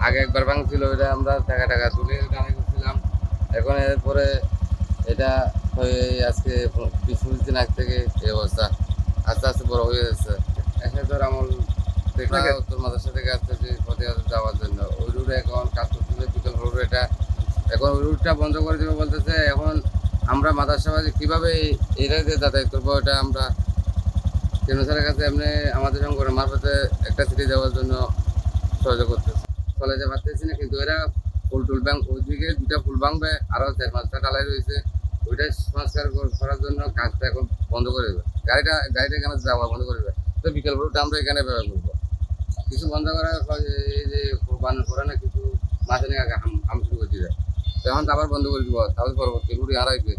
আগে একবার ভাঙছিল, ওইটা আমরা টাকা টাকা তুলে গাড়ি করছিলাম। এখন এরপরে এটা হয়ে আজকে 20-25 দিন আগ থেকে এই অবস্থা, আস্তে আস্তে বড় হয়ে যাচ্ছে। এসে তোর আমল থেকে উত্তর মাদ্রাসা থেকে আসতেছি ফতেহাবাদ যাওয়ার জন্য, ওই রুটে এখন কাজ করতেছে বিকেল রোড। এটা এখন ওই রুটটা বন্ধ করে দেবে বলতেছে। এখন আমরা মাদ্রাসাবাদী কীভাবে এটা দিয়ে যাতায়াত করবো, এটা আমরা কেন্দ্র স্যারের কাছে এমনি আমাদের সংগঠনের মারফতে একটা সিটি দেওয়ার জন্য সহযোগ করতেছে। কলেজে পারতেছি না, কিন্তু এরা ফুল টুল ব্যাংক ওইদিকে দুটা ফুল ভাঙবে, আরও 4-5টা ডালাই রয়েছে, ওইটা সংস্কার করার জন্য কাজটা এখন বন্ধ করে দেবে। গাড়িটা এখানে যাওয়া বন্ধ করে দেবে। তো বিকেল রোডটা আমরা এখানে ব্যবহার করবো। কিছু বন্ধ করার এই যে কোরবান করে না, কিছু মাঝে আগে হাম শুরু করে দিবে, তখন তো আবার বন্ধ করে দিব, তাহলে পরবর্তী রুটি হারাইবে।